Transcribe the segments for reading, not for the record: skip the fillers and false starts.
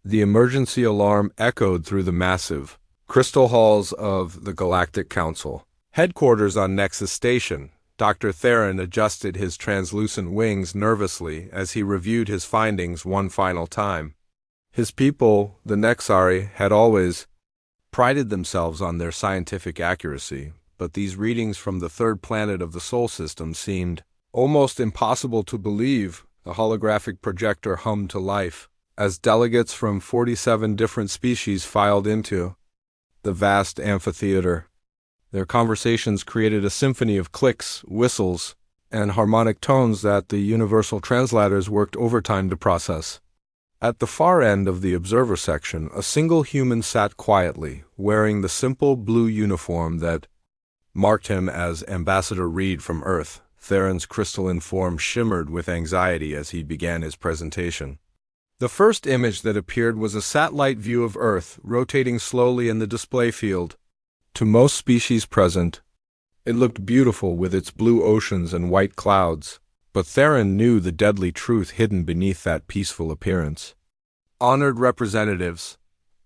The emergency alarm echoed through the massive crystal halls of the Galactic Council. Headquarters on Nexus Station, Dr. Theron adjusted his translucent wings nervously as he reviewed his findings one final time. His people, the Nexari, had always prided themselves on their scientific accuracy, but these readings from the third planet of the Sol system seemed almost impossible to believe. The holographic projector hummed to life as delegates from 47 different species filed into the vast amphitheater. Their conversations created a symphony of clicks, whistles, and harmonic tones that the universal translators worked overtime to process. At the far end of the observer section, a single human sat quietly, wearing the simple blue uniform that marked him as Ambassador Reed from Earth. Theron's crystalline form shimmered with anxiety as he began his presentation. The first image that appeared was a satellite view of Earth, rotating slowly in the display field. To most species present, it looked beautiful with its blue oceans and white clouds, but Theron knew the deadly truth hidden beneath that peaceful appearance. Honored representatives,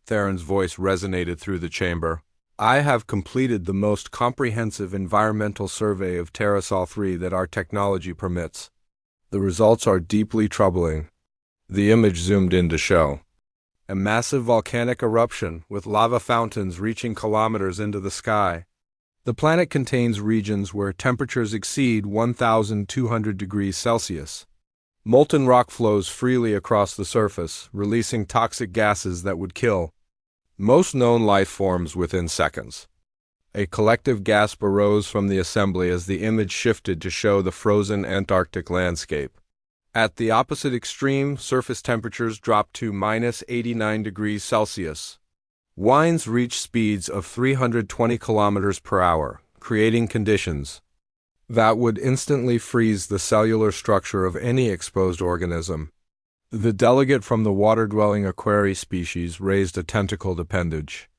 Theron's voice resonated through the chamber. I have completed the most comprehensive environmental survey of Terrasol 3 that our technology permits. The results are deeply troubling. The image zoomed in to show a massive volcanic eruption with lava fountains reaching kilometers into the sky. The planet contains regions where temperatures exceed 1,200 degrees Celsius. Molten rock flows freely across the surface, releasing toxic gases that would kill most known life forms within seconds. A collective gasp arose from the assembly as the image shifted to show the frozen Antarctic landscape. At the opposite extreme, surface temperatures dropped to -89 degrees Celsius. Winds reached speeds of 320 kilometers per hour, creating conditions that would instantly freeze the cellular structure of any exposed organism. The delegate from the water-dwelling Aquarii species raised a tentacled appendage.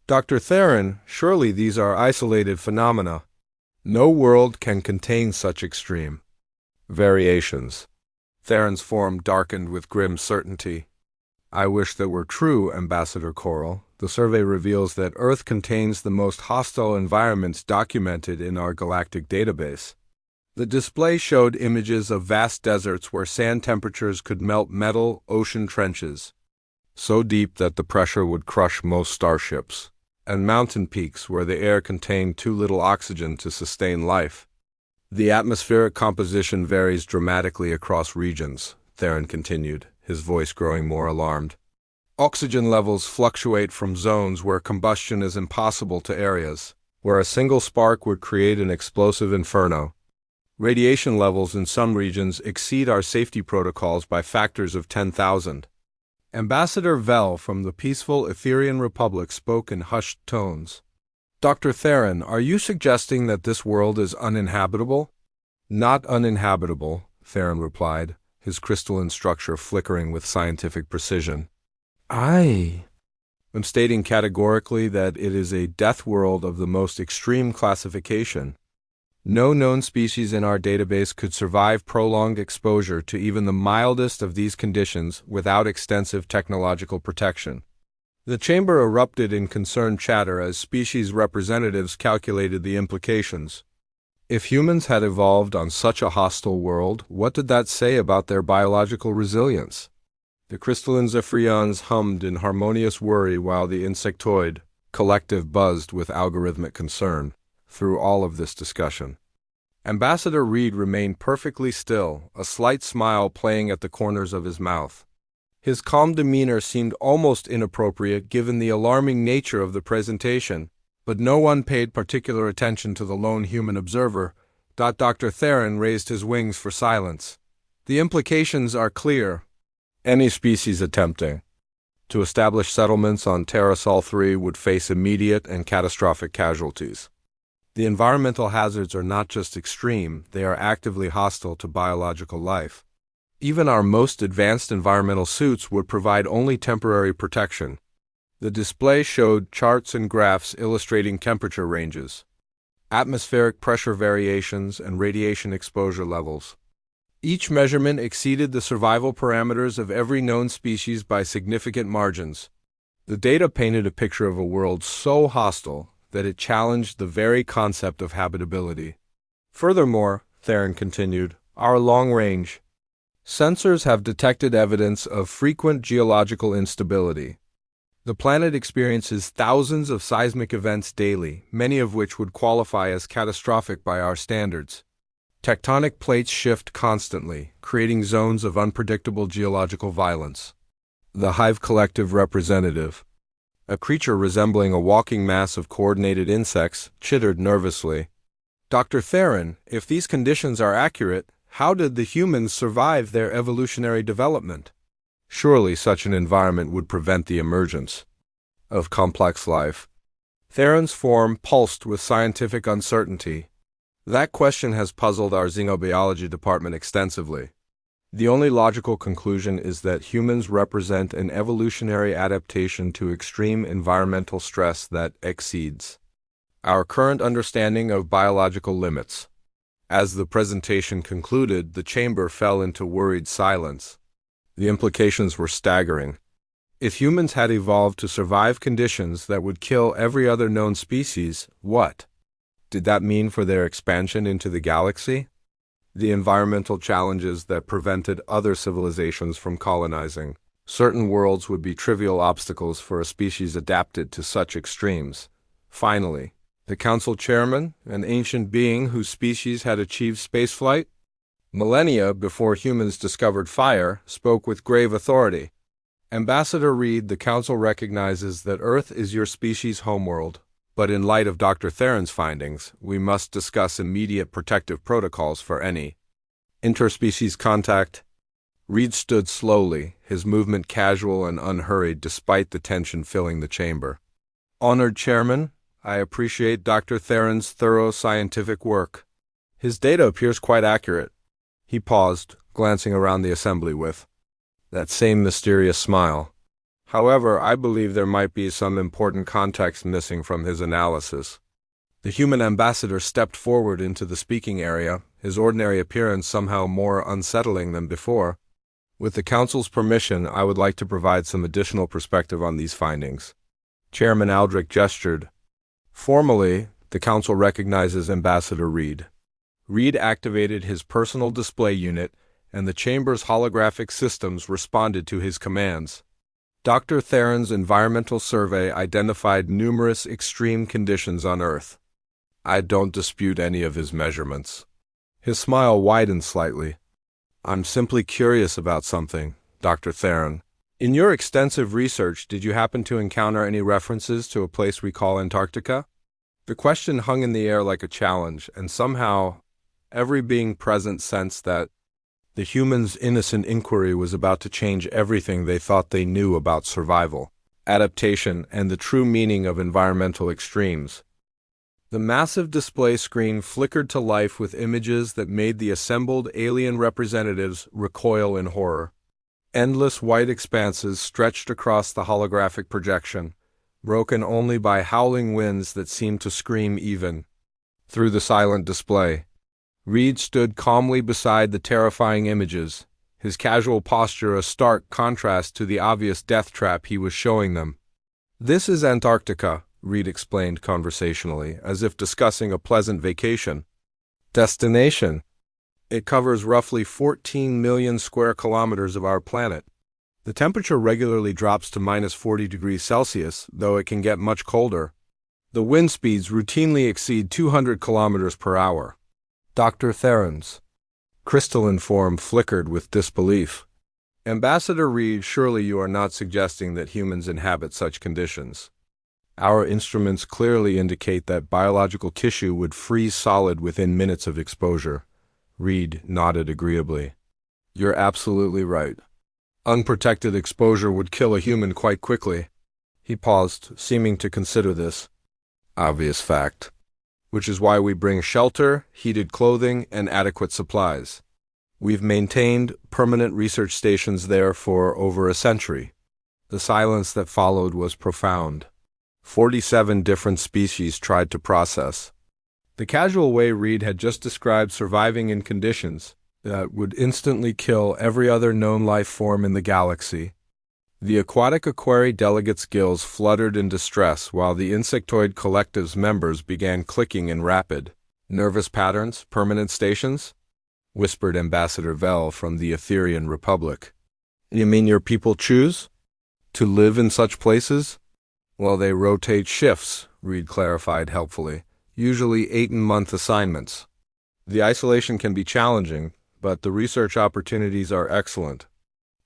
Dr. Theron, surely these are isolated phenomena. No world can contain such extreme variations. Theron's form darkened with grim certainty. I wish that were true, Ambassador Coral. The survey reveals that Earth contains the most hostile environments documented in our galactic database. The display showed images of vast deserts where sand temperatures could melt metal, ocean trenches so deep that the pressure would crush most starships, and mountain peaks where the air contained too little oxygen to sustain life. The atmospheric composition varies dramatically across regions, Theron continued, his voice growing more alarmed. Oxygen levels fluctuate from zones where combustion is impossible to areas where a single spark would create an explosive inferno. Radiation levels in some regions exceed our safety protocols by factors of 10,000. Ambassador Vell from the peaceful Etherian Republic spoke in hushed tones. Dr. Theron, are you suggesting that this world is uninhabitable? Not uninhabitable, Theron replied, his crystalline structure flickering with scientific precision. I am stating categorically that it is a death world of the most extreme classification. No known species in our database could survive prolonged exposure to even the mildest of these conditions without extensive technological protection. The chamber erupted in concerned chatter as species representatives calculated the implications. If humans had evolved on such a hostile world, what did that say about their biological resilience? The crystalline Zephyrions hummed in harmonious worry while the insectoid collective buzzed with algorithmic concern. Through all of this discussion, Ambassador Reed remained perfectly still, a slight smile playing at the corners of his mouth. His calm demeanor seemed almost inappropriate given the alarming nature of the presentation, but no one paid particular attention to the lone human observer. Dr. Theron raised his wings for silence. The implications are clear. Any species attempting to establish settlements on Terrasol 3 would face immediate and catastrophic casualties. The environmental hazards are not just extreme, they are actively hostile to biological life. Even our most advanced environmental suits would provide only temporary protection. The display showed charts and graphs illustrating temperature ranges, atmospheric pressure variations, and radiation exposure levels. Each measurement exceeded the survival parameters of every known species by significant margins. The data painted a picture of a world so hostile that it challenged the very concept of habitability. Furthermore, Theron continued, our long-range sensors have detected evidence of frequent geological instability. The planet experiences thousands of seismic events daily, many of which would qualify as catastrophic by our standards. Tectonic plates shift constantly, creating zones of unpredictable geological violence. The Hive Collective representative, a creature resembling a walking mass of coordinated insects, chittered nervously. Dr. Theron, if these conditions are accurate, how did the humans survive their evolutionary development? Surely such an environment would prevent the emergence of complex life. Theron's form pulsed with scientific uncertainty. That question has puzzled our xenobiology department extensively. The only logical conclusion is that humans represent an evolutionary adaptation to extreme environmental stress that exceeds our current understanding of biological limits. As the presentation concluded, the chamber fell into worried silence. The implications were staggering. If humans had evolved to survive conditions that would kill every other known species, what did that mean for their expansion into the galaxy? The environmental challenges that prevented other civilizations from colonizing certain worlds would be trivial obstacles for a species adapted to such extremes. Finally, the council chairman, an ancient being whose species had achieved spaceflight millennia before humans discovered fire, spoke with grave authority. Ambassador Reed, the council recognizes that Earth is your species' homeworld, but in light of Dr. Theron's findings, we must discuss immediate protective protocols for any interspecies contact. Reed stood slowly, his movement casual and unhurried despite the tension filling the chamber. Honored Chairman, I appreciate Dr. Theron's thorough scientific work. His data appears quite accurate. He paused, glancing around the assembly with that same mysterious smile. However, I believe there might be some important context missing from his analysis. The human ambassador stepped forward into the speaking area, his ordinary appearance somehow more unsettling than before. With the council's permission, I would like to provide some additional perspective on these findings. Chairman Aldrich gestured. Formally, the council recognizes Ambassador Reed. Reed activated his personal display unit, and the chamber's holographic systems responded to his commands. Dr. Theron's environmental survey identified numerous extreme conditions on Earth. I don't dispute any of his measurements. His smile widened slightly. I'm simply curious about something, Dr. Theron. In your extensive research, did you happen to encounter any references to a place we call Antarctica? The question hung in the air like a challenge, and somehow every being present sensed that the humans' innocent inquiry was about to change everything they thought they knew about survival, adaptation, and the true meaning of environmental extremes. The massive display screen flickered to life with images that made the assembled alien representatives recoil in horror. Endless white expanses stretched across the holographic projection, broken only by howling winds that seemed to scream even through the silent display. Reed stood calmly beside the terrifying images, his casual posture a stark contrast to the obvious death trap he was showing them. This is Antarctica, Reed explained conversationally, as if discussing a pleasant vacation destination. It covers roughly 14 million square kilometers of our planet. The temperature regularly drops to minus 40 degrees Celsius, though it can get much colder. The wind speeds routinely exceed 200 kilometers per hour. Dr. Theron's crystalline form flickered with disbelief. Ambassador Reed, surely you are not suggesting that humans inhabit such conditions. Our instruments clearly indicate that biological tissue would freeze solid within minutes of exposure. Reed nodded agreeably. You're absolutely right. Unprotected exposure would kill a human quite quickly. He paused, seeming to consider this obvious fact. Which is why we bring shelter, heated clothing, and adequate supplies. We've maintained permanent research stations there for over a century. The silence that followed was profound. 47 different species tried to process the casual way Reed had just described surviving in conditions that would instantly kill every other known life form in the galaxy. The aquatic equerry delegates' gills fluttered in distress while the insectoid collective's members began clicking in rapid, nervous patterns. Permanent stations? Whispered Ambassador Vel from the Etherian Republic. You mean your people choose to live in such places? Well, they rotate shifts, Reed clarified helpfully, usually 8-month assignments. The isolation can be challenging, but the research opportunities are excellent.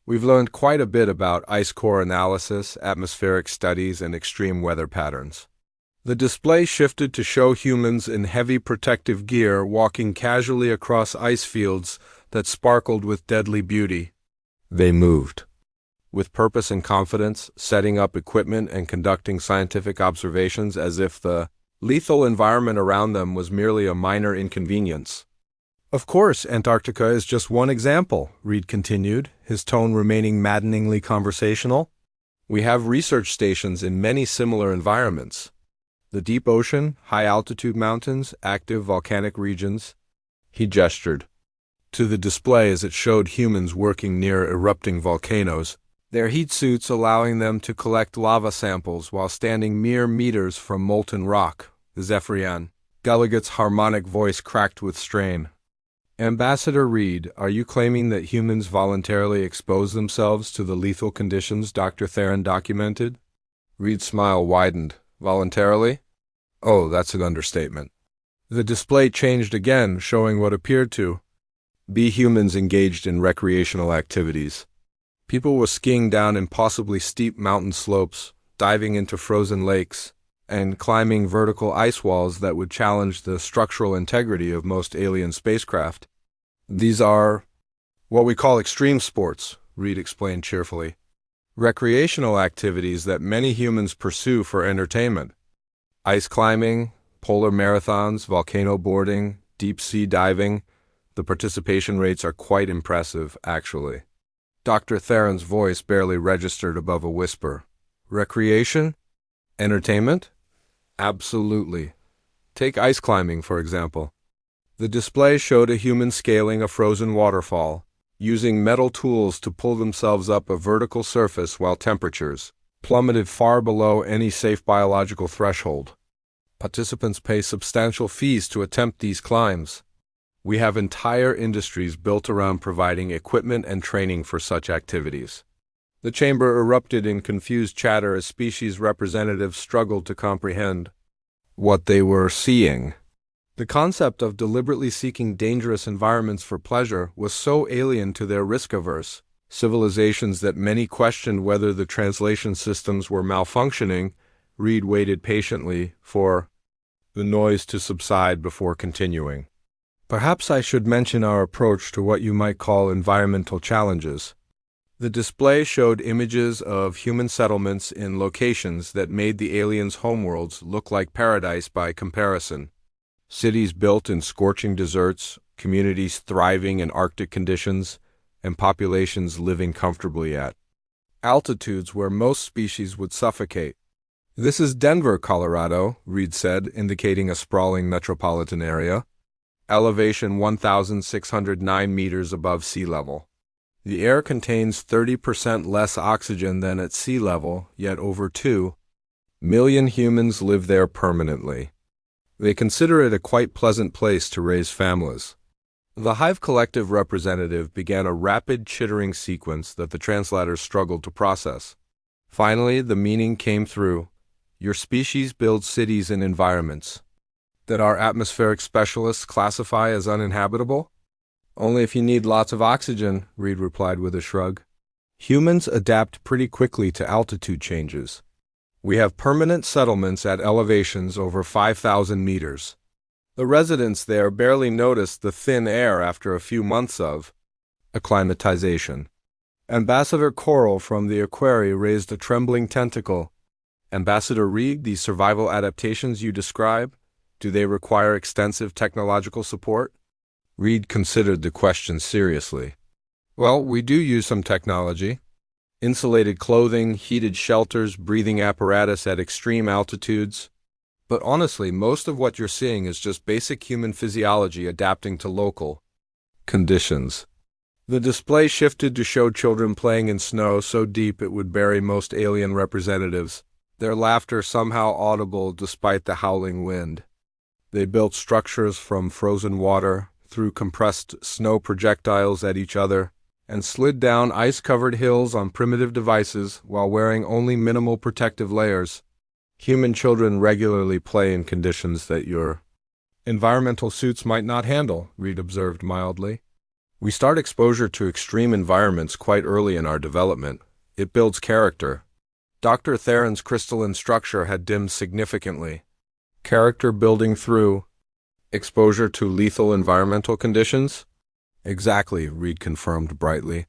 We've learned quite a bit about ice core analysis, atmospheric studies, and extreme weather patterns. The display shifted to show humans in heavy protective gear walking casually across ice fields that sparkled with deadly beauty. They moved with purpose and confidence, setting up equipment and conducting scientific observations as if the lethal environment around them was merely a minor inconvenience. Of course, Antarctica is just one example, Reed continued, his tone remaining maddeningly conversational. We have research stations in many similar environments. The deep ocean, high-altitude mountains, active volcanic regions. He gestured to the display as it showed humans working near erupting volcanoes, their heat suits allowing them to collect lava samples while standing mere meters from molten rock. Zephyrian, Delegate's harmonic voice cracked with strain. Ambassador Reed, are you claiming that humans voluntarily expose themselves to the lethal conditions Dr. Theron documented? Reed's smile widened. Voluntarily? Oh, that's an understatement. The display changed again, showing what appeared to be humans engaged in recreational activities. People were skiing down impossibly steep mountain slopes, diving into frozen lakes, and climbing vertical ice walls that would challenge the structural integrity of most alien spacecraft. These are what we call extreme sports, Reed explained cheerfully. Recreational activities that many humans pursue for entertainment. Ice climbing, polar marathons, volcano boarding, deep-sea diving. The participation rates are quite impressive, actually. Dr. Theron's voice barely registered above a whisper. Recreation? Entertainment? Absolutely. Take ice climbing, for example. The display showed a human scaling a frozen waterfall, using metal tools to pull themselves up a vertical surface while temperatures plummeted far below any safe biological threshold. Participants pay substantial fees to attempt these climbs. We have entire industries built around providing equipment and training for such activities. The chamber erupted in confused chatter as species representatives struggled to comprehend what they were seeing. The concept of deliberately seeking dangerous environments for pleasure was so alien to their risk-averse civilizations that many questioned whether the translation systems were malfunctioning. Reed waited patiently for the noise to subside before continuing. Perhaps I should mention our approach to what you might call environmental challenges. The display showed images of human settlements in locations that made the aliens' homeworlds look like paradise by comparison. Cities built in scorching deserts, communities thriving in Arctic conditions, and populations living comfortably at altitudes where most species would suffocate. This is Denver, Colorado, Reed said, indicating a sprawling metropolitan area. Elevation 1,609 meters above sea level. The air contains 30% less oxygen than at sea level, yet over 2 million humans live there permanently. They consider it a quite pleasant place to raise families. The Hive Collective representative began a rapid chittering sequence that the translators struggled to process. Finally, the meaning came through. Your species builds cities and environments that our atmospheric specialists classify as uninhabitable? Only if you need lots of oxygen, Reed replied with a shrug. Humans adapt pretty quickly to altitude changes. We have permanent settlements at elevations over 5,000 meters. The residents there barely notice the thin air after a few months of acclimatization. Ambassador Coral from the Aquarii raised a trembling tentacle. Ambassador Reed, these survival adaptations you describe, do they require extensive technological support? Reed considered the question seriously. Well, we do use some technology. Insulated clothing, heated shelters, breathing apparatus at extreme altitudes. But honestly, most of what you're seeing is just basic human physiology adapting to local conditions. The display shifted to show children playing in snow so deep it would bury most alien representatives, their laughter somehow audible despite the howling wind. They built structures from frozen water, threw compressed snow projectiles at each other, and slid down ice-covered hills on primitive devices while wearing only minimal protective layers. Human children regularly play in conditions that your environmental suits might not handle, Reed observed mildly. We start exposure to extreme environments quite early in our development. It builds character. Dr. Theron's crystalline structure had dimmed significantly. Character building through exposure to lethal environmental conditions? Exactly, Reed confirmed brightly.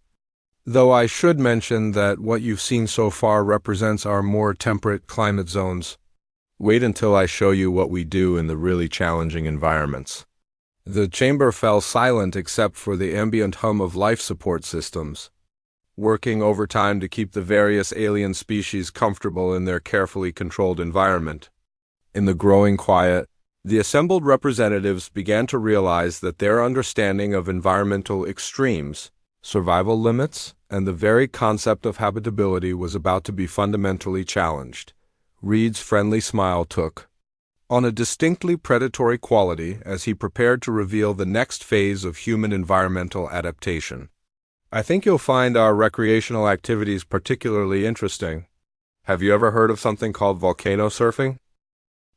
Though I should mention that what you've seen so far represents our more temperate climate zones. Wait until I show you what we do in the really challenging environments. The chamber fell silent except for the ambient hum of life support systems, working overtime to keep the various alien species comfortable in their carefully controlled environment. In the growing quiet, the assembled representatives began to realize that their understanding of environmental extremes, survival limits, and the very concept of habitability was about to be fundamentally challenged. Reed's friendly smile took on a distinctly predatory quality as he prepared to reveal the next phase of human environmental adaptation. I think you'll find our recreational activities particularly interesting. Have you ever heard of something called volcano surfing?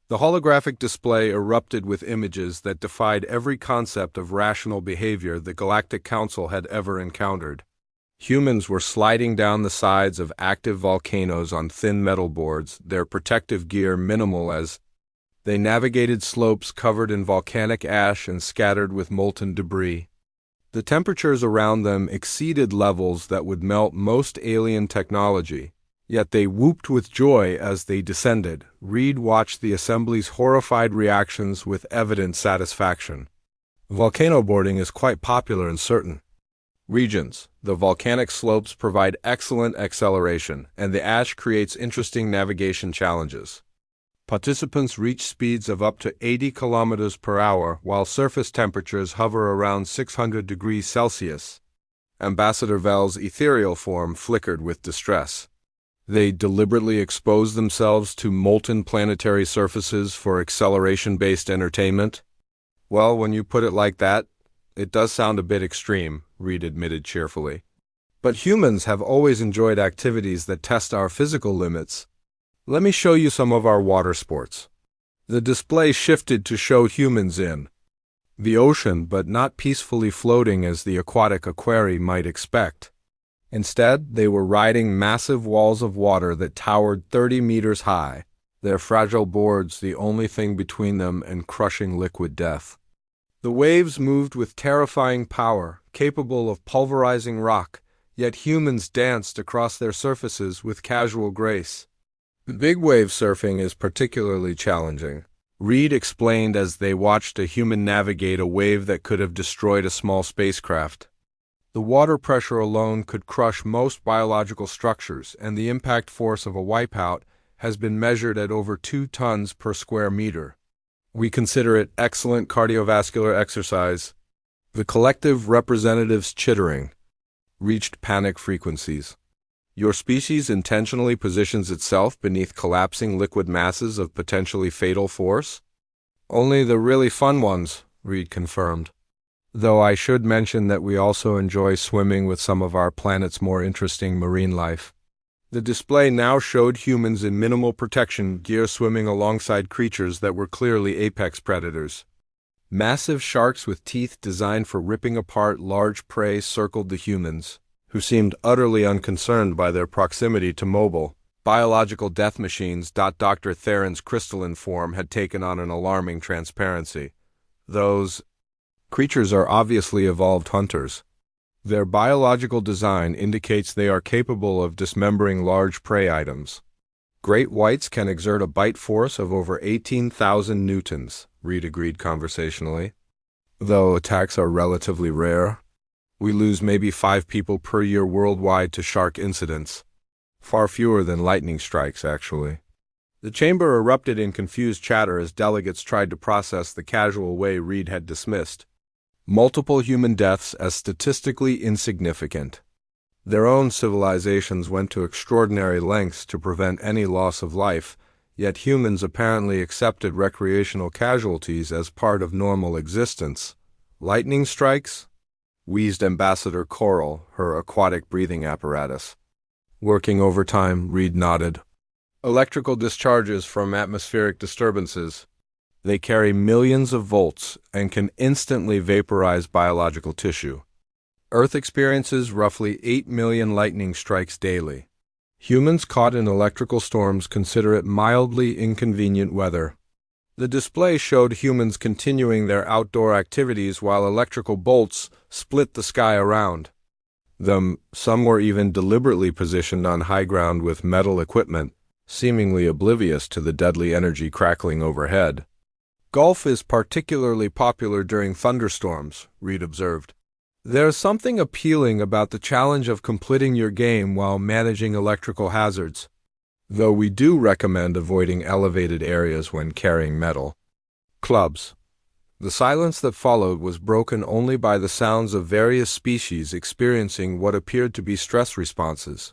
The holographic display erupted with images that defied every concept of rational behavior the Galactic Council had ever encountered. Humans were sliding down the sides of active volcanoes on thin metal boards, their protective gear minimal as they navigated slopes covered in volcanic ash and scattered with molten debris. The temperatures around them exceeded levels that would melt most alien technology, yet they whooped with joy as they descended. Reed watched the assembly's horrified reactions with evident satisfaction. Volcano boarding is quite popular in certain regions. The volcanic slopes provide excellent acceleration, and the ash creates interesting navigation challenges. Participants reach speeds of up to 80 kilometers per hour, while surface temperatures hover around 600 degrees Celsius. Ambassador Vel's ethereal form flickered with distress. They deliberately expose themselves to molten planetary surfaces for acceleration-based entertainment? Well, when you put it like that, it does sound a bit extreme, Reed admitted cheerfully. But humans have always enjoyed activities that test our physical limits. Let me show you some of our water sports. The display shifted to show humans in the ocean, but not peacefully floating as the aquatic equerry might expect. Instead, they were riding massive walls of water that towered 30 meters high, their fragile boards the only thing between them and crushing liquid death. The waves moved with terrifying power, capable of pulverizing rock, yet humans danced across their surfaces with casual grace. Big wave surfing is particularly challenging, Reed explained as they watched a human navigate a wave that could have destroyed a small spacecraft. The water pressure alone could crush most biological structures, and the impact force of a wipeout has been measured at over 2 tons per square meter. We consider it excellent cardiovascular exercise. The collective representatives' chittering reached panic frequencies. Your species intentionally positions itself beneath collapsing liquid masses of potentially fatal force? Only the really fun ones, Reed confirmed. Though I should mention that we also enjoy swimming with some of our planet's more interesting marine life. The display now showed humans in minimal protection gear swimming alongside creatures that were clearly apex predators. Massive sharks with teeth designed for ripping apart large prey circled the humans, who seemed utterly unconcerned by their proximity to mobile, biological death machines. Dr. Theron's crystalline form had taken on an alarming transparency. Those creatures are obviously evolved hunters. Their biological design indicates they are capable of dismembering large prey items. Great whites can exert a bite force of over 18,000 newtons, Reed agreed conversationally. Though attacks are relatively rare, we lose maybe 5 people per year worldwide to shark incidents. Far fewer than lightning strikes, actually. The chamber erupted in confused chatter as delegates tried to process the casual way Reed had dismissed multiple human deaths as statistically insignificant. Their own civilizations went to extraordinary lengths to prevent any loss of life, yet humans apparently accepted recreational casualties as part of normal existence. Lightning strikes? Wheezed Ambassador Coral, her aquatic breathing apparatus. Working overtime, Reed nodded. Electrical discharges from atmospheric disturbances. They carry millions of volts and can instantly vaporize biological tissue. Earth experiences roughly 8 million lightning strikes daily. Humans caught in electrical storms consider it mildly inconvenient weather. The display showed humans continuing their outdoor activities while electrical bolts split the sky around them. Some were even deliberately positioned on high ground with metal equipment, seemingly oblivious to the deadly energy crackling overhead. Golf is particularly popular during thunderstorms, Reed observed. There's something appealing about the challenge of completing your game while managing electrical hazards, though we do recommend avoiding elevated areas when carrying metal. Clubs. The silence that followed was broken only by the sounds of various species experiencing what appeared to be stress responses.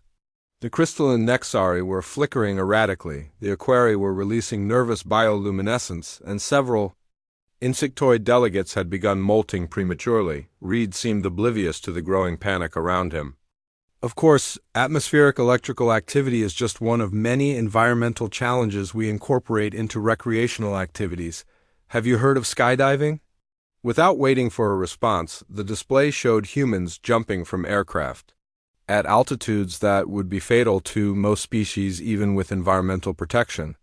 The crystalline Nexari were flickering erratically, the Aquarii were releasing nervous bioluminescence, and several insectoid delegates had begun molting prematurely. Reed seemed oblivious to the growing panic around him. Of course, atmospheric electrical activity is just one of many environmental challenges we incorporate into recreational activities. Have you heard of skydiving? Without waiting for a response, the display showed humans jumping from aircraft at altitudes that would be fatal to most species even with environmental protection.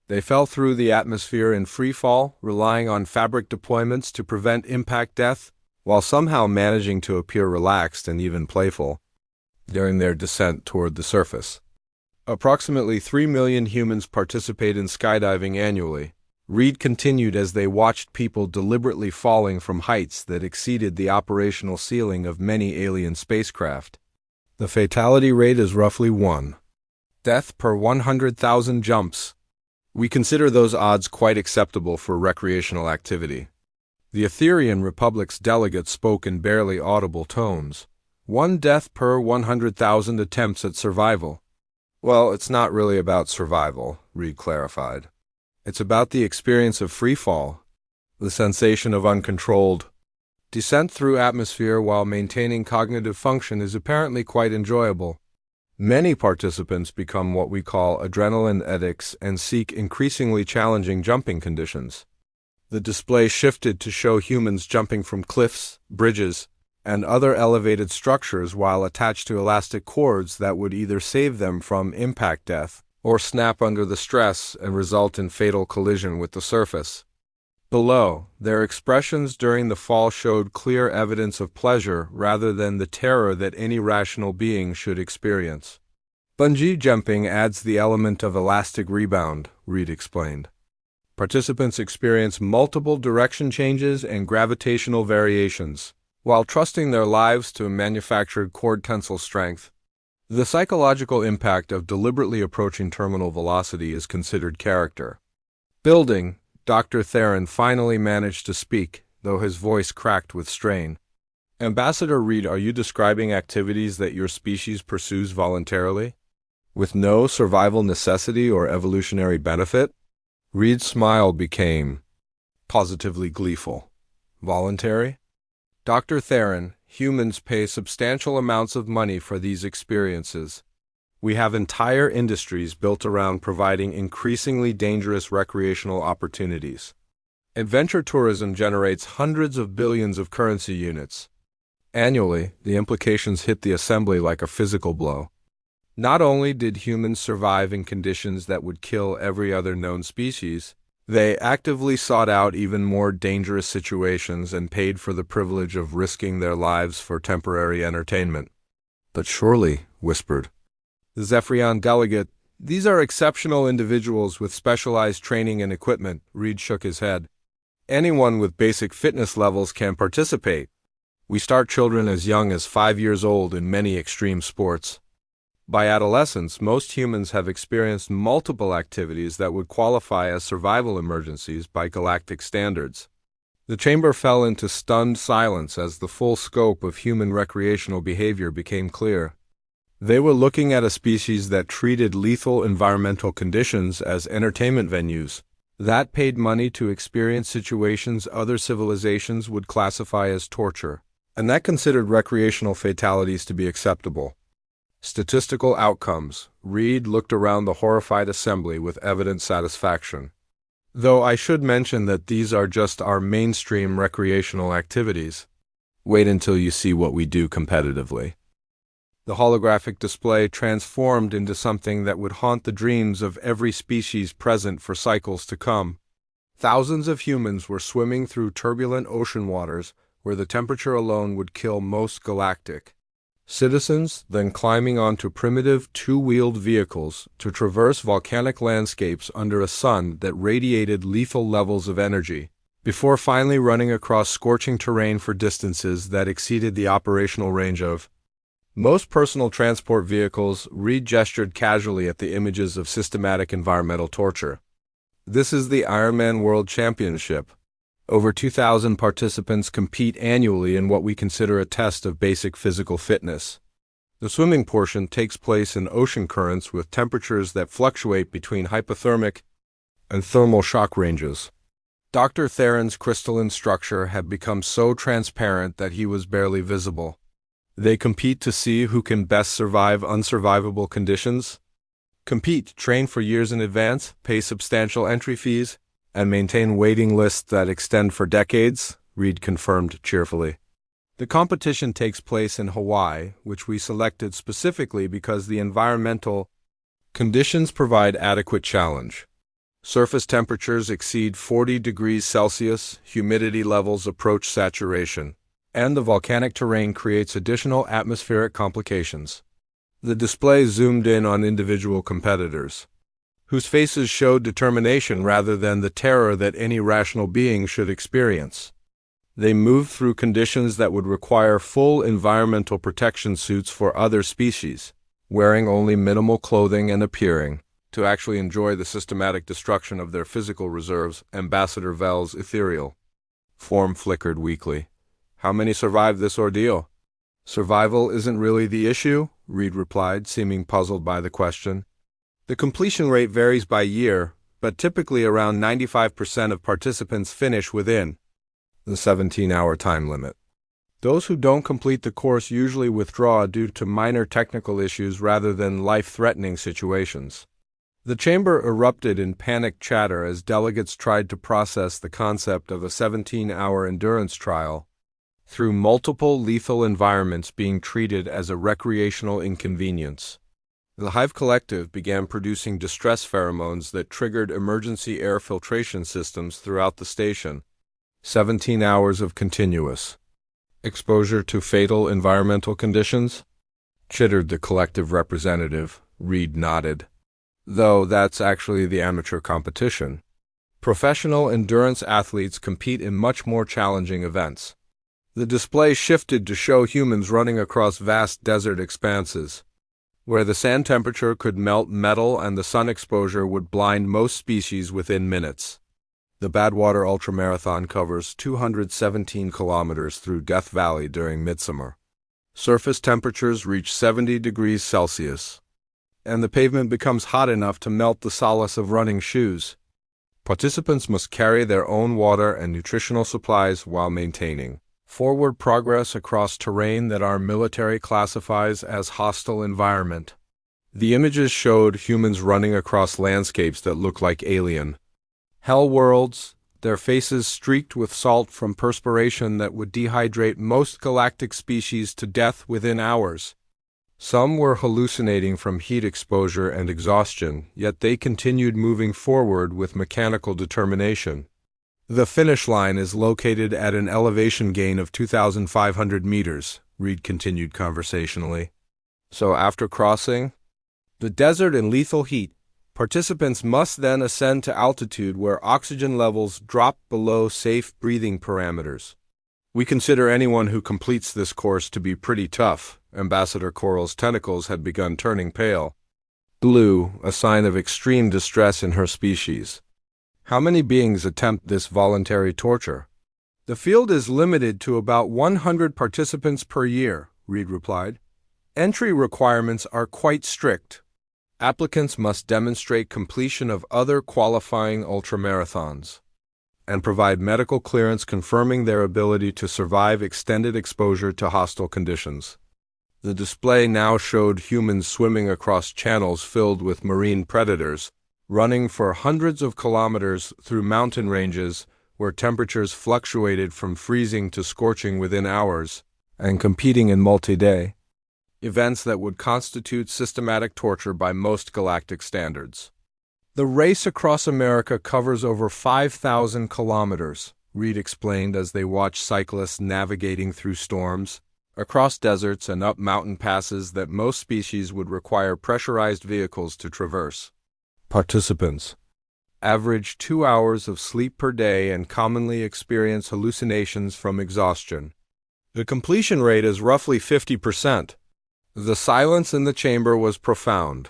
They fell through the atmosphere in free fall, relying on fabric deployments to prevent impact death, while somehow managing to appear relaxed and even playful during their descent toward the surface. Approximately 3 million humans participate in skydiving annually. Reed continued as they watched people deliberately falling from heights that exceeded the operational ceiling of many alien spacecraft. The fatality rate is roughly 1 death per 100,000 jumps. We consider those odds quite acceptable for recreational activity. The Etherean Republic's delegate spoke in barely audible tones. 1 death per 100,000 attempts at survival. Well, it's not really about survival, Reed clarified. It's about the experience of free fall, the sensation of uncontrolled descent through atmosphere while maintaining cognitive function is apparently quite enjoyable. Many participants become what we call adrenaline addicts and seek increasingly challenging jumping conditions. The display shifted to show humans jumping from cliffs, bridges, and other elevated structures while attached to elastic cords that would either save them from impact death or snap under the stress and result in fatal collision with the surface. Below, their expressions during the fall showed clear evidence of pleasure rather than the terror that any rational being should experience. Bungee jumping adds the element of elastic rebound, Reed explained. Participants experience multiple direction changes and gravitational variations, while trusting their lives to manufactured cord tensile strength. The psychological impact of deliberately approaching terminal velocity is considered character building. Dr. Theron finally managed to speak, though his voice cracked with strain. Ambassador Reed, are you describing activities that your species pursues voluntarily, with no survival necessity or evolutionary benefit? Reed's smile became positively gleeful. Voluntary? Dr. Theron, humans pay substantial amounts of money for these experiences. We have entire industries built around providing increasingly dangerous recreational opportunities. Adventure tourism generates hundreds of billions of currency units. Annually, the implications hit the assembly like a physical blow. Not only did humans survive in conditions that would kill every other known species, they actively sought out even more dangerous situations and paid for the privilege of risking their lives for temporary entertainment. But surely, whispered the Zephyrian delegate, these are exceptional individuals with specialized training and equipment. Reed shook his head. Anyone with basic fitness levels can participate. We start children as young as 5 years old in many extreme sports. By adolescence, most humans have experienced multiple activities that would qualify as survival emergencies by galactic standards. The chamber fell into stunned silence as the full scope of human recreational behavior became clear. They were looking at a species that treated lethal environmental conditions as entertainment venues, that paid money to experience situations other civilizations would classify as torture, and that considered recreational fatalities to be acceptable. Statistical outcomes. Reed looked around the horrified assembly with evident satisfaction. Though I should mention that these are just our mainstream recreational activities. Wait until you see what we do competitively. The holographic display transformed into something that would haunt the dreams of every species present for cycles to come. Thousands of humans were swimming through turbulent ocean waters where the temperature alone would kill most galactic citizens, then climbing onto primitive two-wheeled vehicles to traverse volcanic landscapes under a sun that radiated lethal levels of energy, before finally running across scorching terrain for distances that exceeded the operational range of most personal transport vehicles. Reed gestured casually at the images of systematic environmental torture. This is the Ironman World Championship. Over 2,000 participants compete annually in what we consider a test of basic physical fitness. The swimming portion takes place in ocean currents with temperatures that fluctuate between hypothermic and thermal shock ranges. Dr. Theron's crystalline structure had become so transparent that he was barely visible. They compete to see who can best survive unsurvivable conditions. Compete, train for years in advance, pay substantial entry fees, and maintain waiting lists that extend for decades, Reed confirmed cheerfully. The competition takes place in Hawaii, which we selected specifically because the environmental conditions provide adequate challenge. Surface temperatures exceed 40 degrees Celsius, humidity levels approach saturation, and the volcanic terrain creates additional atmospheric complications. The display zoomed in on individual competitors, whose faces showed determination rather than the terror that any rational being should experience. They moved through conditions that would require full environmental protection suits for other species, wearing only minimal clothing and appearing to actually enjoy the systematic destruction of their physical reserves. Ambassador Vell's ethereal form flickered weakly. How many survived this ordeal? Survival isn't really the issue, Reed replied, seeming puzzled by the question. The completion rate varies by year, but typically around 95% of participants finish within the 17-hour time limit. Those who don't complete the course usually withdraw due to minor technical issues rather than life-threatening situations. The chamber erupted in panicked chatter as delegates tried to process the concept of a 17-hour endurance trial through multiple lethal environments being treated as a recreational inconvenience. The Hive Collective began producing distress pheromones that triggered emergency air filtration systems throughout the station. 17 hours of continuous exposure to fatal environmental conditions? Chittered the collective representative. Reed nodded. Though that's actually the amateur competition. Professional endurance athletes compete in much more challenging events. The display shifted to show humans running across vast desert expanses, where the sand temperature could melt metal and the sun exposure would blind most species within minutes. The Badwater Ultramarathon covers 217 kilometers through Death Valley during midsummer. Surface temperatures reach 70 degrees Celsius, and the pavement becomes hot enough to melt the solace of running shoes. Participants must carry their own water and nutritional supplies while maintaining forward progress across terrain that our military classifies as hostile environment. The images showed humans running across landscapes that looked like alien hell worlds, their faces streaked with salt from perspiration that would dehydrate most galactic species to death within hours. Some were hallucinating from heat exposure and exhaustion, yet they continued moving forward with mechanical determination. The finish line is located at an elevation gain of 2,500 meters, Reed continued conversationally. So after crossing the desert in lethal heat, participants must then ascend to altitude where oxygen levels drop below safe breathing parameters. We consider anyone who completes this course to be pretty tough. Ambassador Coral's tentacles had begun turning pale blue, a sign of extreme distress in her species. How many beings attempt this voluntary torture? The field is limited to about 100 participants per year, Reed replied. Entry requirements are quite strict. Applicants must demonstrate completion of other qualifying ultramarathons and provide medical clearance confirming their ability to survive extended exposure to hostile conditions. The display now showed humans swimming across channels filled with marine predators, running for hundreds of kilometers through mountain ranges where temperatures fluctuated from freezing to scorching within hours, and competing in multi-day events that would constitute systematic torture by most galactic standards. The race across America covers over 5,000 kilometers, Reed explained as they watched cyclists navigating through storms, across deserts and up mountain passes that most species would require pressurized vehicles to traverse. Participants average 2 hours of sleep per day and commonly experience hallucinations from exhaustion. The completion rate is roughly 50%. The silence in the chamber was profound.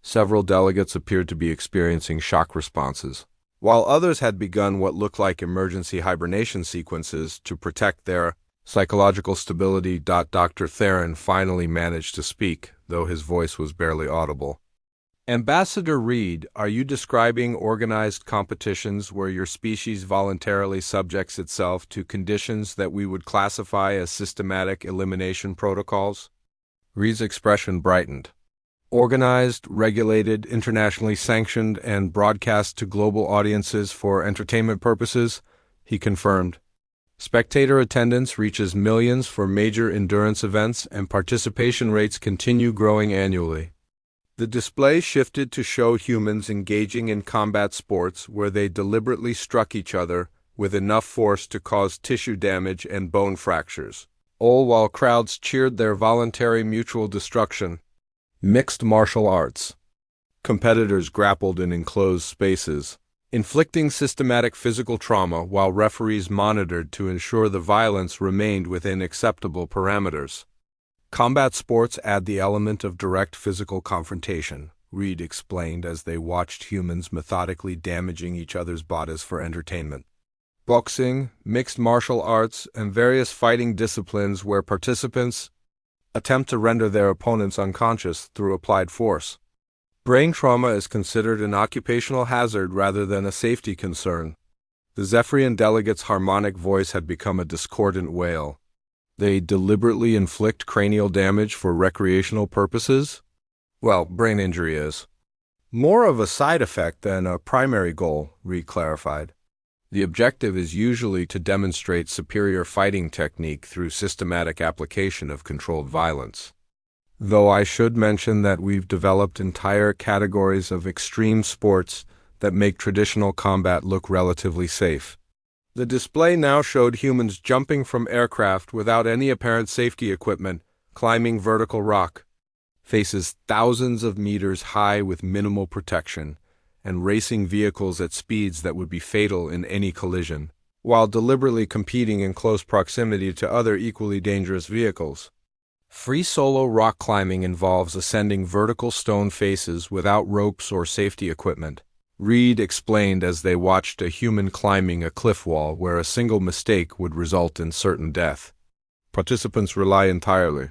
Several delegates appeared to be experiencing shock responses, while others had begun what looked like emergency hibernation sequences to protect their psychological stability. Dr. Theron finally managed to speak, though his voice was barely audible. Ambassador Reed, are you describing organized competitions where your species voluntarily subjects itself to conditions that we would classify as systematic elimination protocols? Reed's expression brightened. Organized, regulated, internationally sanctioned, and broadcast to global audiences for entertainment purposes, he confirmed. Spectator attendance reaches millions for major endurance events, and participation rates continue growing annually. The display shifted to show humans engaging in combat sports where they deliberately struck each other with enough force to cause tissue damage and bone fractures, all while crowds cheered their voluntary mutual destruction. Mixed martial arts. Competitors grappled in enclosed spaces, inflicting systematic physical trauma while referees monitored to ensure the violence remained within acceptable parameters. Combat sports add the element of direct physical confrontation, Reed explained as they watched humans methodically damaging each other's bodies for entertainment. Boxing, mixed martial arts, and various fighting disciplines where participants attempt to render their opponents unconscious through applied force. Brain trauma is considered an occupational hazard rather than a safety concern. The Zephyrian delegate's harmonic voice had become a discordant wail. They deliberately inflict cranial damage for recreational purposes? Well, brain injury is more of a side effect than a primary goal, Reed clarified. The objective is usually to demonstrate superior fighting technique through systematic application of controlled violence. Though I should mention that we've developed entire categories of extreme sports that make traditional combat look relatively safe. The display now showed humans jumping from aircraft without any apparent safety equipment, climbing vertical rock faces thousands of meters high with minimal protection, and racing vehicles at speeds that would be fatal in any collision, while deliberately competing in close proximity to other equally dangerous vehicles. Free solo rock climbing involves ascending vertical stone faces without ropes or safety equipment, Reed explained as they watched a human climbing a cliff wall where a single mistake would result in certain death. Participants rely entirely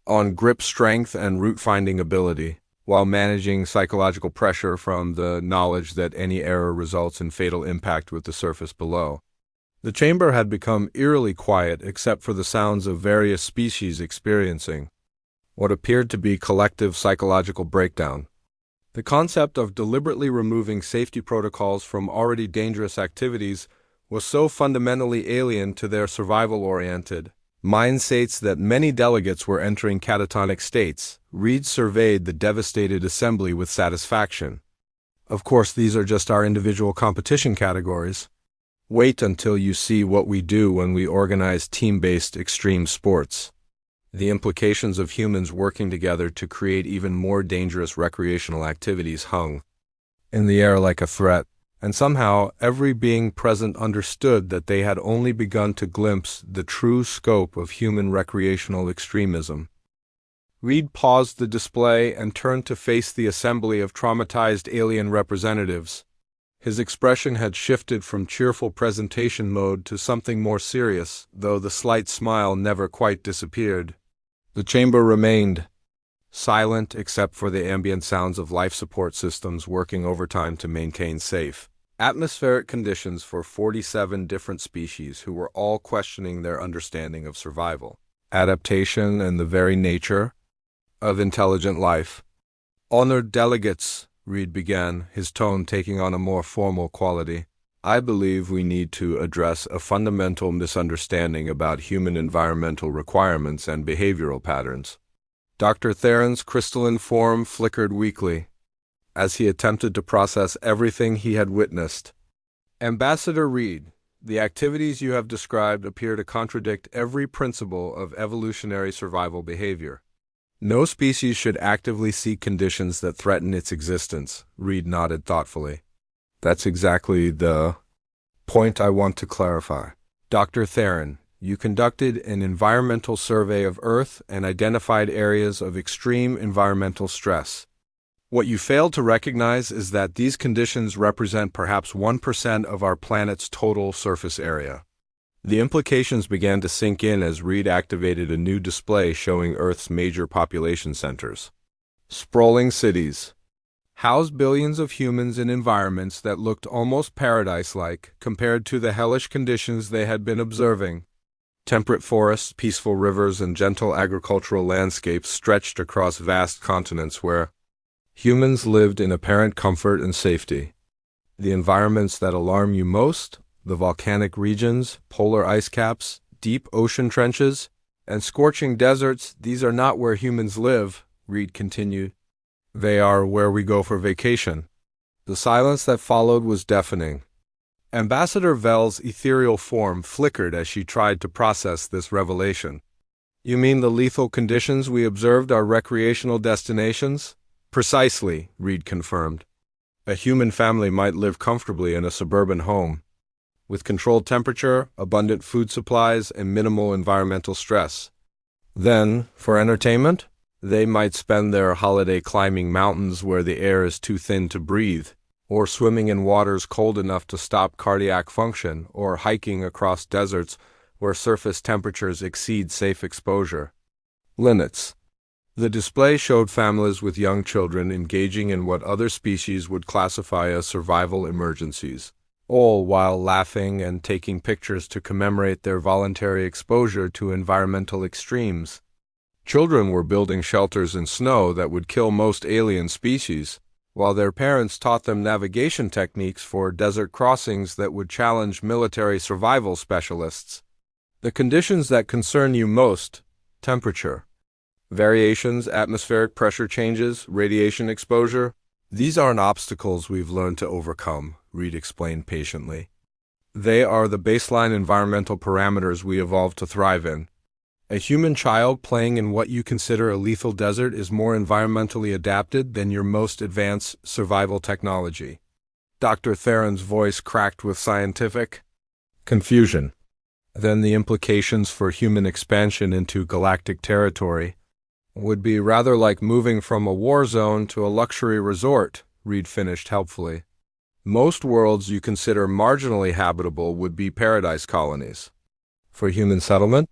on grip strength and route-finding ability, while managing psychological pressure from the knowledge that any error results in fatal impact with the surface below. The chamber had become eerily quiet except for the sounds of various species experiencing what appeared to be collective psychological breakdown. The concept of deliberately removing safety protocols from already dangerous activities was so fundamentally alien to their survival-oriented mindstates that many delegates were entering catatonic states. Reed surveyed the devastated assembly with satisfaction. Of course, these are just our individual competition categories. Wait until you see what we do when we organize team-based extreme sports. The implications of humans working together to create even more dangerous recreational activities hung in the air like a threat, and somehow every being present understood that they had only begun to glimpse the true scope of human recreational extremism. Reed paused the display and turned to face the assembly of traumatized alien representatives. His expression had shifted from cheerful presentation mode to something more serious, though the slight smile never quite disappeared. The chamber remained silent except for the ambient sounds of life support systems working overtime to maintain safe atmospheric conditions for 47 different species who were all questioning their understanding of survival, adaptation, and the very nature of intelligent life. "Honored delegates," Reed began, his tone taking on a more formal quality, "I believe we need to address a fundamental misunderstanding about human environmental requirements and behavioral patterns." Dr. Theron's crystalline form flickered weakly as he attempted to process everything he had witnessed. "Ambassador Reed, the activities you have described appear to contradict every principle of evolutionary survival behavior. No species should actively seek conditions that threaten its existence," Reed nodded thoughtfully. "That's exactly the point I want to clarify. Dr. Theron, you conducted an environmental survey of Earth and identified areas of extreme environmental stress. What you failed to recognize is that these conditions represent perhaps 1% of our planet's total surface area." The implications began to sink in as Reed activated a new display showing Earth's major population centers. Sprawling cities housed billions of humans in environments that looked almost paradise-like compared to the hellish conditions they had been observing. Temperate forests, peaceful rivers, and gentle agricultural landscapes stretched across vast continents where humans lived in apparent comfort and safety. The environments that alarm you most, the volcanic regions, polar ice caps, deep ocean trenches, and scorching deserts, these are not where humans live, Reed continued. They are where we go for vacation. The silence that followed was deafening. Ambassador Vell's ethereal form flickered as she tried to process this revelation. "You mean the lethal conditions we observed are recreational destinations?" "Precisely," Reed confirmed. "A human family might live comfortably in a suburban home, with controlled temperature, abundant food supplies, and minimal environmental stress. Then, for entertainment, they might spend their holiday climbing mountains where the air is too thin to breathe, or swimming in waters cold enough to stop cardiac function, or hiking across deserts where surface temperatures exceed safe exposure." Linnets. The display showed families with young children engaging in what other species would classify as survival emergencies, all while laughing and taking pictures to commemorate their voluntary exposure to environmental extremes. Children were building shelters in snow that would kill most alien species, while their parents taught them navigation techniques for desert crossings that would challenge military survival specialists. The conditions that concern you most: temperature, variations, atmospheric pressure changes, radiation exposure. These aren't obstacles we've learned to overcome, Reed explained patiently. They are the baseline environmental parameters we evolved to thrive in. A human child playing in what you consider a lethal desert is more environmentally adapted than your most advanced survival technology. Dr. Theron's voice cracked with scientific confusion. Then the implications for human expansion into galactic territory would be rather like moving from a war zone to a luxury resort, Reed finished helpfully. Most worlds you consider marginally habitable would be paradise colonies. For human settlement,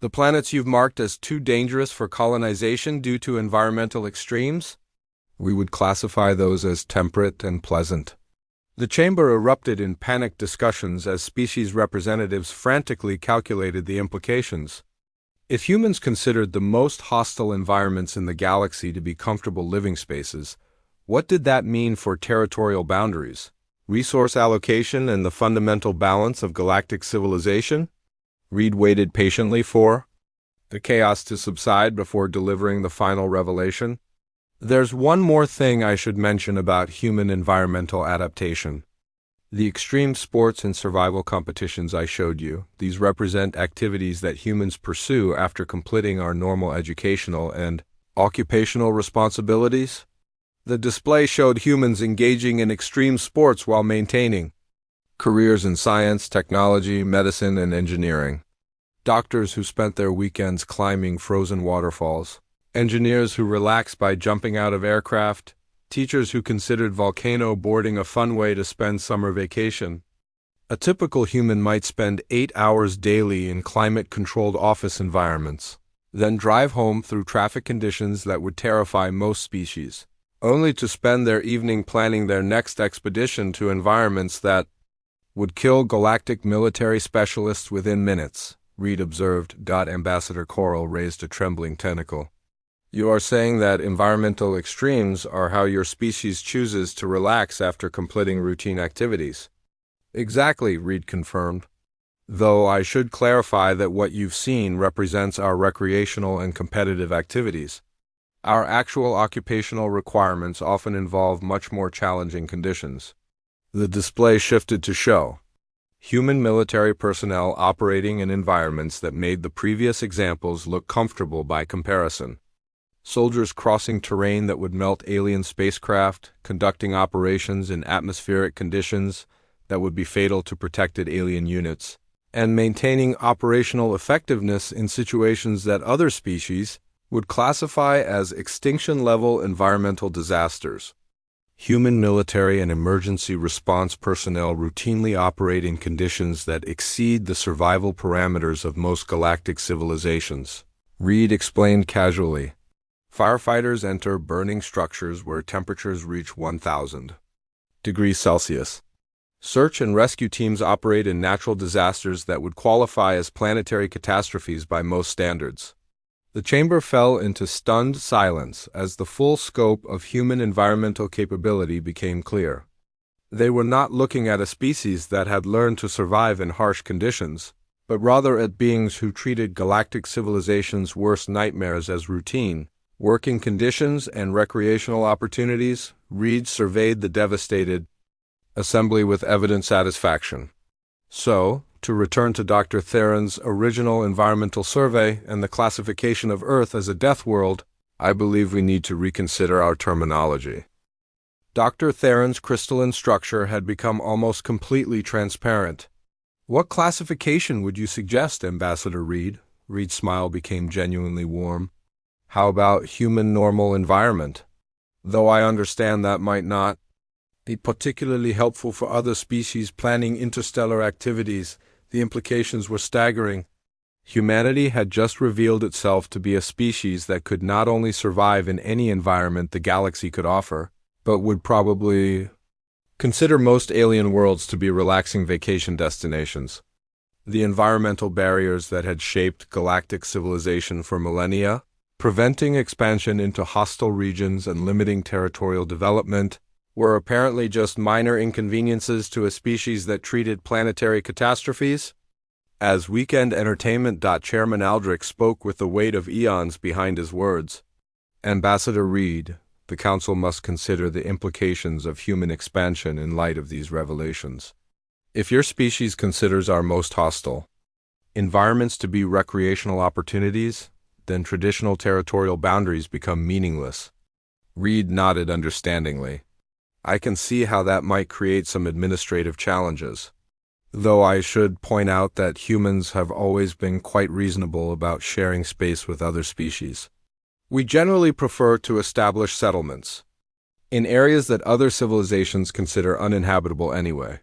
the planets you've marked as too dangerous for colonization due to environmental extremes, we would classify those as temperate and pleasant. The chamber erupted in panicked discussions as species representatives frantically calculated the implications. If humans considered the most hostile environments in the galaxy to be comfortable living spaces, what did that mean for territorial boundaries, resource allocation, and the fundamental balance of galactic civilization? Reed waited patiently for the chaos to subside before delivering the final revelation. "There's one more thing I should mention about human environmental adaptation. The extreme sports and survival competitions I showed you, these represent activities that humans pursue after completing our normal educational and occupational responsibilities. The display showed humans engaging in extreme sports while maintaining careers in science, technology, medicine, and engineering. Doctors who spent their weekends climbing frozen waterfalls, engineers who relaxed by jumping out of aircraft, Teachers who considered volcano boarding a fun way to spend summer vacation. A typical human might spend 8 hours daily in climate-controlled office environments, then drive home through traffic conditions that would terrify most species, only to spend their evening planning their next expedition to environments that would kill galactic military specialists within minutes, Reed observed. Ambassador Coral raised a trembling tentacle. You are saying that environmental extremes are how your species chooses to relax after completing routine activities. Exactly, Reed confirmed. Though I should clarify that what you've seen represents our recreational and competitive activities. Our actual occupational requirements often involve much more challenging conditions. The display shifted to show human military personnel operating in environments that made the previous examples look comfortable by comparison. Soldiers crossing terrain that would melt alien spacecraft, conducting operations in atmospheric conditions that would be fatal to protected alien units, and maintaining operational effectiveness in situations that other species would classify as extinction-level environmental disasters. Human military and emergency response personnel routinely operate in conditions that exceed the survival parameters of most galactic civilizations, Reed explained casually. Firefighters enter burning structures where temperatures reach 1,000 degrees Celsius. Search and rescue teams operate in natural disasters that would qualify as planetary catastrophes by most standards. The chamber fell into stunned silence as the full scope of human environmental capability became clear. They were not looking at a species that had learned to survive in harsh conditions, but rather at beings who treated galactic civilization's worst nightmares as routine. Working conditions and recreational opportunities, Reed surveyed the devastated assembly with evident satisfaction. So, to return to Dr. Theron's original environmental survey and the classification of Earth as a death world, I believe we need to reconsider our terminology. Dr. Theron's crystalline structure had become almost completely transparent. What classification would you suggest, Ambassador Reed? Reed's smile became genuinely warm. How about human normal environment? Though I understand that might not be particularly helpful for other species planning interstellar activities, the implications were staggering. Humanity had just revealed itself to be a species that could not only survive in any environment the galaxy could offer, but would probably consider most alien worlds to be relaxing vacation destinations. The environmental barriers that had shaped galactic civilization for millennia, preventing expansion into hostile regions and limiting territorial development, were apparently just minor inconveniences to a species that treated planetary catastrophes. As weekend entertainment. Chairman Aldrich spoke with the weight of eons behind his words. Ambassador Reed, the Council must consider the implications of human expansion in light of these revelations. If your species considers our most hostile environments to be recreational opportunities, then traditional territorial boundaries become meaningless. Reed nodded understandingly. I can see how that might create some administrative challenges, though I should point out that humans have always been quite reasonable about sharing space with other species. We generally prefer to establish settlements in areas that other civilizations consider uninhabitable anyway.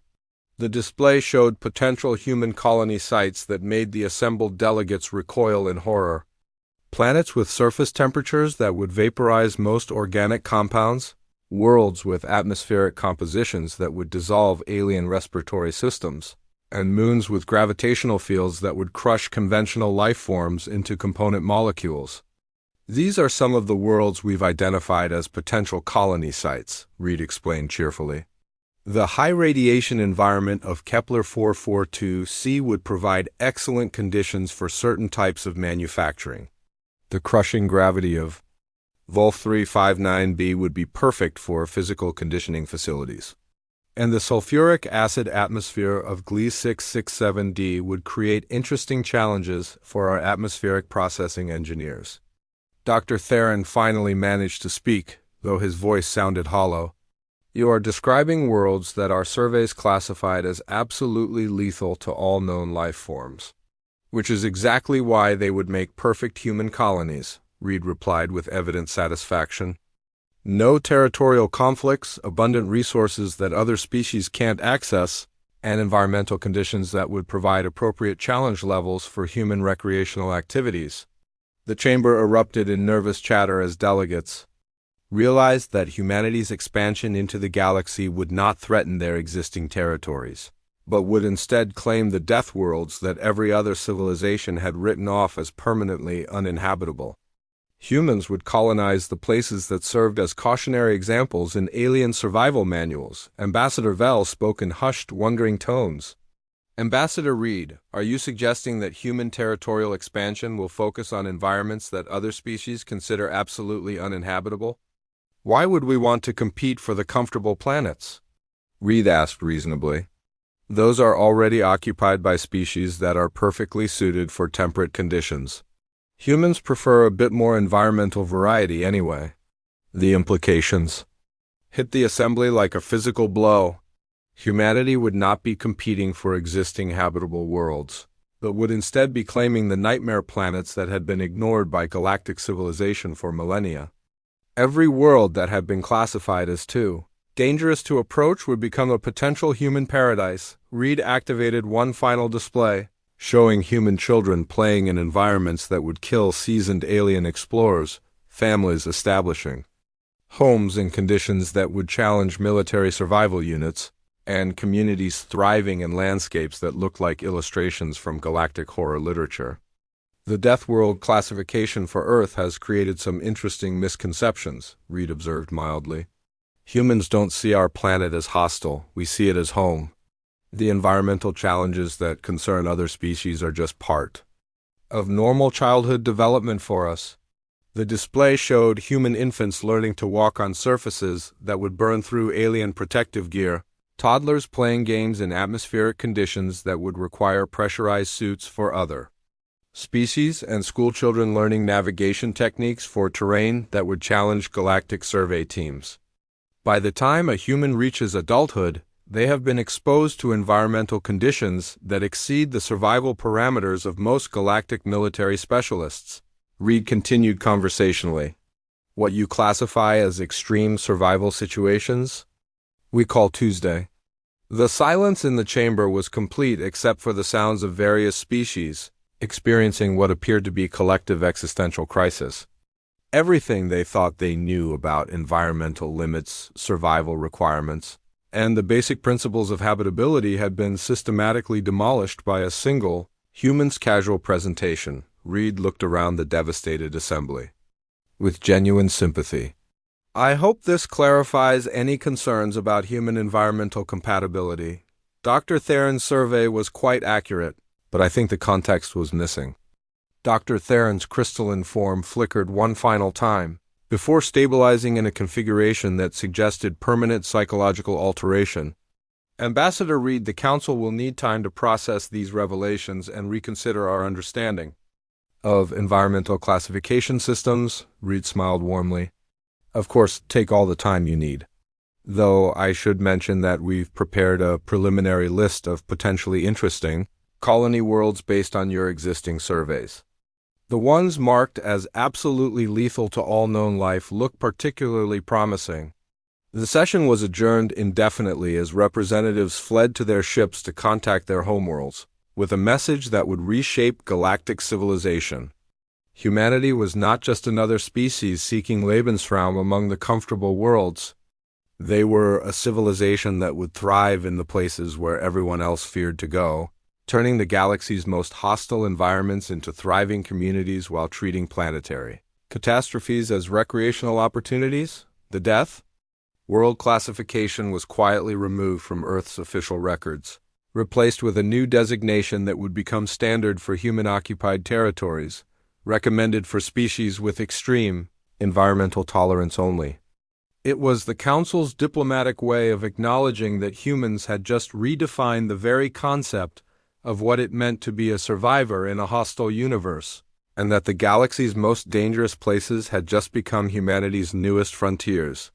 The display showed potential human colony sites that made the assembled delegates recoil in horror. Planets with surface temperatures that would vaporize most organic compounds, worlds with atmospheric compositions that would dissolve alien respiratory systems, and moons with gravitational fields that would crush conventional life forms into component molecules. These are some of the worlds we've identified as potential colony sites, Reed explained cheerfully. The high-radiation environment of Kepler 442c would provide excellent conditions for certain types of manufacturing. The crushing gravity of Vol 359b would be perfect for physical conditioning facilities. And the sulfuric acid atmosphere of Gle 667d would create interesting challenges for our atmospheric processing engineers. Dr. Theron finally managed to speak, though his voice sounded hollow. You are describing worlds that our surveys classified as absolutely lethal to all known life forms, which is exactly why they would make perfect human colonies, Reed replied with evident satisfaction. No territorial conflicts, abundant resources that other species can't access, and environmental conditions that would provide appropriate challenge levels for human recreational activities. The chamber erupted in nervous chatter as delegates realized that humanity's expansion into the galaxy would not threaten their existing territories, but would instead claim the deathworlds that every other civilization had written off as permanently uninhabitable. Humans would colonize the places that served as cautionary examples in alien survival manuals. Ambassador Vell spoke in hushed, wondering tones. Ambassador Reed, are you suggesting that human territorial expansion will focus on environments that other species consider absolutely uninhabitable? Why would we want to compete for the comfortable planets? Reed asked reasonably. Those are already occupied by species that are perfectly suited for temperate conditions. Humans prefer a bit more environmental variety anyway. The implications hit the assembly like a physical blow. Humanity would not be competing for existing habitable worlds, but would instead be claiming the nightmare planets that had been ignored by galactic civilization for millennia. Every world that had been classified as too dangerous to approach would become a potential human paradise. Reed activated one final display, showing human children playing in environments that would kill seasoned alien explorers, families establishing homes in conditions that would challenge military survival units, and communities thriving in landscapes that looked like illustrations from galactic horror literature. The Deathworld classification for Earth has created some interesting misconceptions, Reed observed mildly. Humans don't see our planet as hostile, we see it as home. The environmental challenges that concern other species are just part of normal childhood development for us. The display showed human infants learning to walk on surfaces that would burn through alien protective gear, toddlers playing games in atmospheric conditions that would require pressurized suits for other species, and schoolchildren learning navigation techniques for terrain that would challenge galactic survey teams. By the time a human reaches adulthood, they have been exposed to environmental conditions that exceed the survival parameters of most galactic military specialists. Reed continued conversationally. What you classify as extreme survival situations? We call Tuesday. The silence in the chamber was complete except for the sounds of various species experiencing what appeared to be collective existential crisis. Everything they thought they knew about environmental limits, survival requirements, and the basic principles of habitability had been systematically demolished by a single, human's casual presentation. Reed looked around the devastated assembly with genuine sympathy. I hope this clarifies any concerns about human environmental compatibility. Dr. Theron's survey was quite accurate, but I think the context was missing. Dr. Theron's crystalline form flickered one final time, before stabilizing in a configuration that suggested permanent psychological alteration. Ambassador Reed, the Council will need time to process these revelations and reconsider our understanding of environmental classification systems. Reed smiled warmly. Of course, take all the time you need. Though I should mention that we've prepared a preliminary list of potentially interesting colony worlds based on your existing surveys. The ones marked as absolutely lethal to all known life look particularly promising. The session was adjourned indefinitely as representatives fled to their ships to contact their homeworlds, with a message that would reshape galactic civilization. Humanity was not just another species seeking Lebensraum among the comfortable worlds. They were a civilization that would thrive in the places where everyone else feared to go, turning the galaxy's most hostile environments into thriving communities while treating planetary catastrophes as recreational opportunities. The death world classification was quietly removed from Earth's official records, replaced with a new designation that would become standard for human-occupied territories, recommended for species with extreme environmental tolerance only. It was the Council's diplomatic way of acknowledging that humans had just redefined the very concept of what it meant to be a survivor in a hostile universe, and that the galaxy's most dangerous places had just become humanity's newest frontiers.